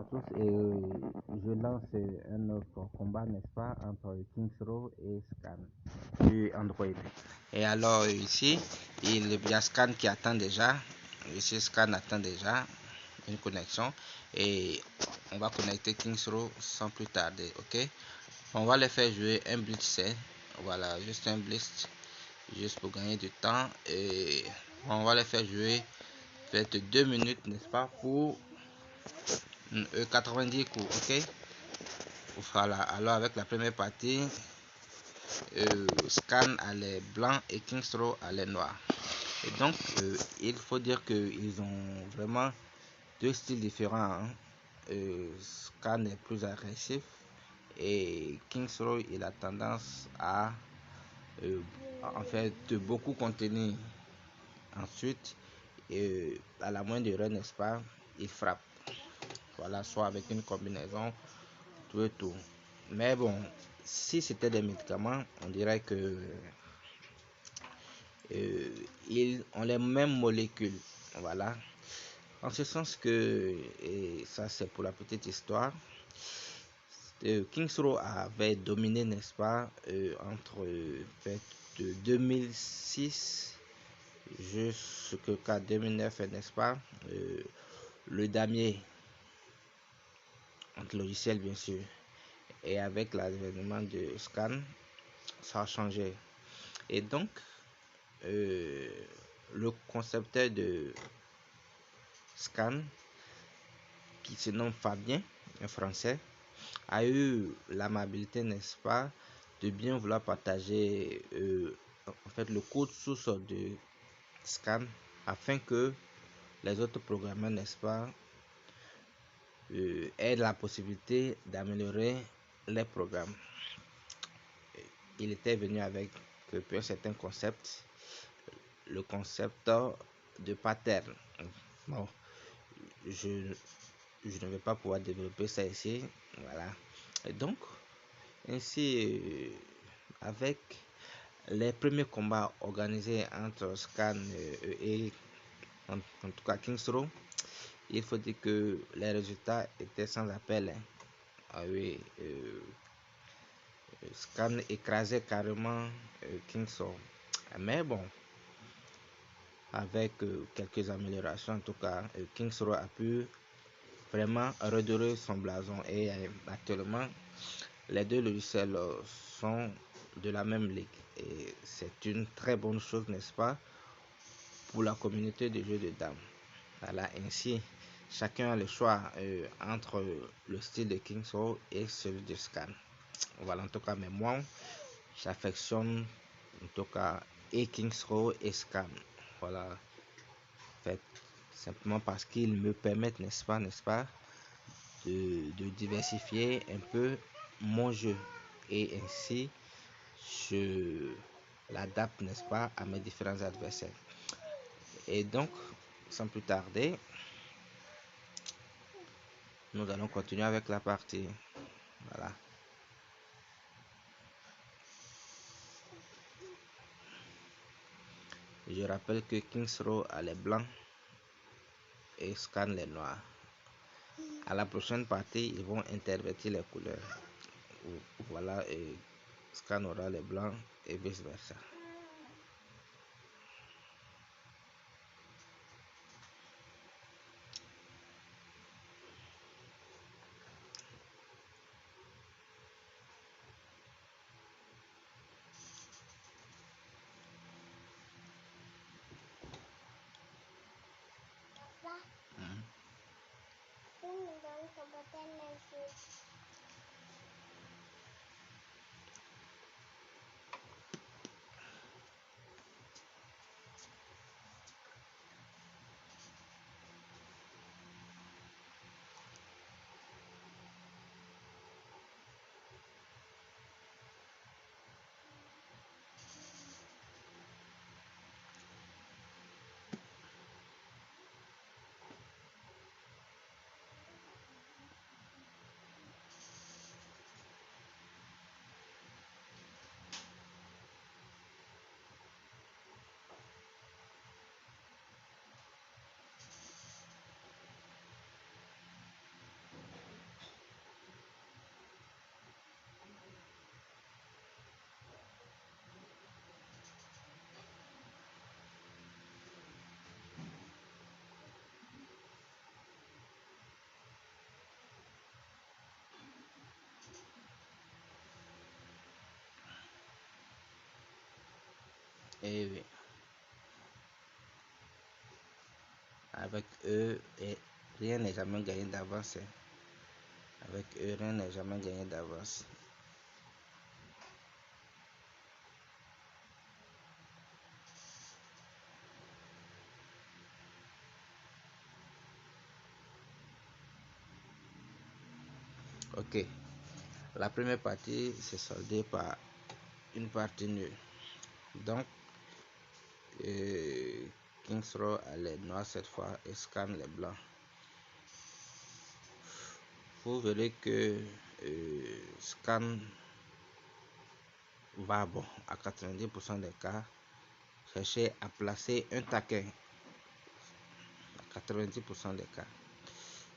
à tous et je lance un autre combat, n'est-ce pas, entre Kings Row et Scan sur Android. Et alors ici, il y a Scan qui attend déjà. Ici, Scan attend déjà une connexion et on va connecter Kings Row sans plus tarder, ok? On va les faire jouer un blitz, voilà, juste un blitz, juste pour gagner du temps et on va les faire jouer peut-être 2 minutes, n'est-ce pas, pour 90 coups, ok? Voilà, alors avec la première partie, Scan à les blancs et Kingsrow à les noirs. Et donc, il faut dire qu'ils ont vraiment deux styles différents, hein. Scan est plus agressif et Kingsrow il a tendance à en fait beaucoup contenir. Ensuite, à la moindre erreur, n'est-ce pas, il frappe. Voilà, soit avec une combinaison, tout et tout. Mais bon, si c'était des médicaments, on dirait que ils ont les mêmes molécules. Voilà. En ce sens que, et ça c'est pour la petite histoire, Kings Row avait dominé, n'est-ce pas, entre de 2006 jusqu'à 2009, n'est-ce pas, le damier, entre logiciel bien sûr, et avec l'avènement de Scan, ça a changé. Et donc, le concepteur de Scan, qui se nomme Fabien, un Français, a eu l'amabilité, n'est-ce pas, de bien vouloir partager en fait le code source de Scan afin que les autres programmeurs, n'est-ce pas, aient la possibilité d'améliorer les programmes. Il était venu avec un certain concept, le concept de pattern. Bon, je ne vais pas pouvoir développer ça ici, voilà. Et donc ainsi, avec les premiers combats organisés entre Scan et en tout cas Kings Row, il faut dire que les résultats étaient sans appel, hein. Ah oui, Scan écrasait carrément Kings Row. Mais bon, avec quelques améliorations, en tout cas, Kings Row a pu vraiment redorer son blason et actuellement les deux logiciels sont de la même ligue et c'est une très bonne chose, n'est-ce pas, pour la communauté de jeux de dames. Voilà, ainsi chacun a le choix entre le style de Kings Row et celui de Scan. Voilà, en tout cas, mais moi j'affectionne en tout cas et Kings Row et Scan. Voilà, en fait, simplement parce qu'ils me permettent, n'est-ce pas, de diversifier un peu mon jeu et ainsi je l'adapte, n'est-ce pas, à mes différents adversaires. Et donc, sans plus tarder, nous allons continuer avec la partie. Voilà. Je rappelle que Kings Row a les blancs et Scan les noirs. À la prochaine partie, ils vont intervertir les couleurs. Voilà, et Scan aura les blancs et vice versa. Et oui, avec eux, rien n'est jamais gagné d'avance. Avec eux, rien n'est jamais gagné d'avance. Ok, la première partie s'est soldée par une partie nulle. Donc, Kings Row a les noirs cette fois et Scan les blancs. Vous verrez que Scan va bon à 90% des cas chercher à placer un taquin à 90% des cas.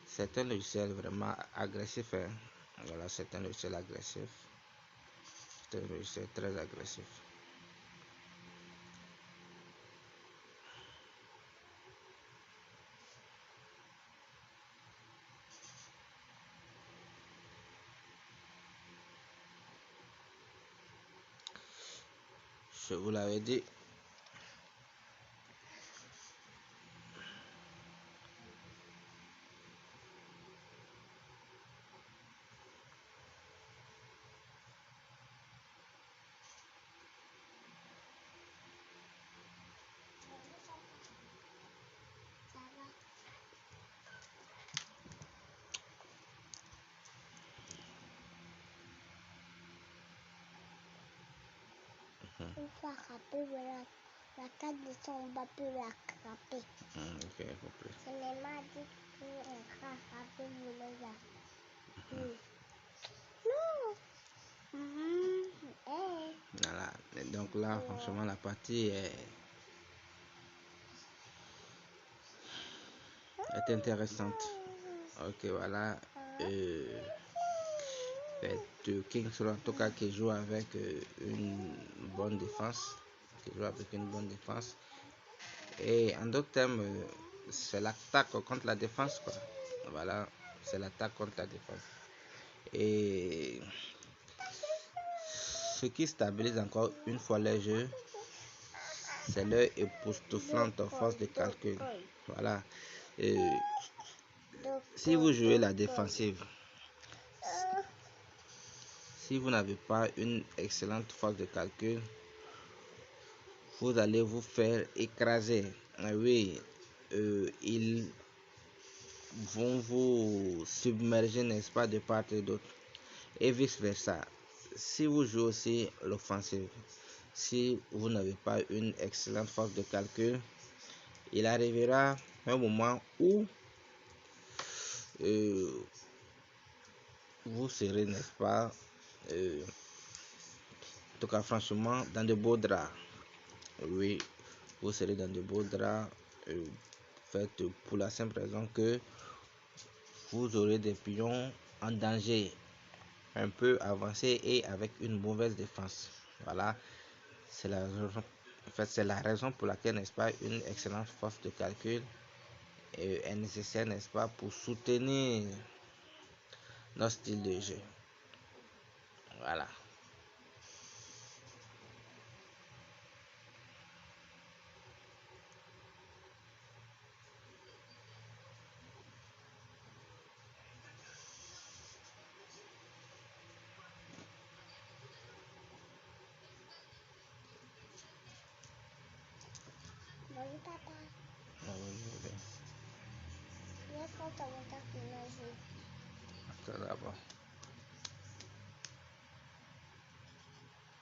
C'est un logiciel vraiment agressif. Hein. Voilà, c'est un logiciel agressif. C'est un logiciel très agressif. Je vous l'avais dit. Une fois râpé, voilà. La carte de son, on va plus la râper. Ok, compris. C'est les m'a dit qu'on va râper, voulait la. Non. Hey. Voilà. Et donc là, franchement, la partie est intéressante. Ok, voilà. De Kings Row, en tout cas, qui joue avec une bonne défense. Qui joue avec une bonne défense. Et en d'autres termes, c'est l'attaque contre la défense, quoi. Voilà, c'est l'attaque contre la défense. Et ce qui stabilise encore une fois les jeux, c'est leur époustouflante force de calcul. Voilà. Et si vous jouez la défensive, si vous n'avez pas une excellente force de calcul, vous allez vous faire écraser. Oui, ils vont vous submerger, n'est-ce pas, de part et d'autre. Et vice-versa. Si vous jouez aussi l'offensive, si vous n'avez pas une excellente force de calcul, il arrivera un moment où vous serez, n'est-ce pas, en tout cas franchement, dans de beaux draps. Oui, vous serez dans de beaux draps, faites pour la simple raison que vous aurez des pions en danger, un peu avancés et avec une mauvaise défense. Voilà, c'est la raison, en fait, c'est la raison pour laquelle, n'est-ce pas, une excellente force de calcul est nécessaire, n'est-ce pas, pour soutenir notre style de jeu. Voilà. Bonjour papa. Viens quand on va t'aménager. Ça d'abord.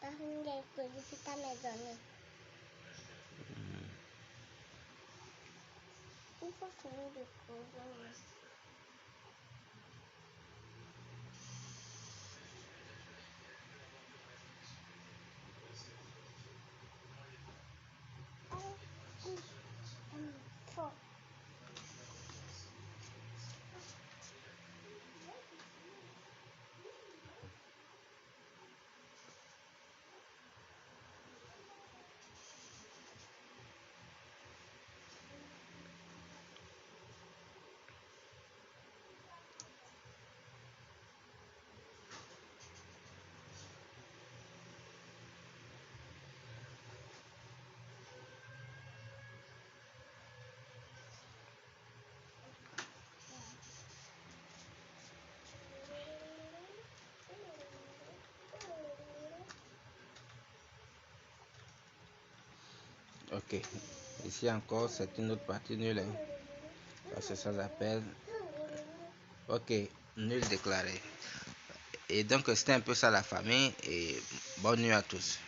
T'as fini d'écouter si ta maison. Une fois fini de causer. Fort. Ok. Ici encore, c'est une autre partie nulle. Hein. Parce que ça s'appelle. Ok, nul déclaré. Et donc, c'était un peu ça la famille. Et bonne nuit à tous.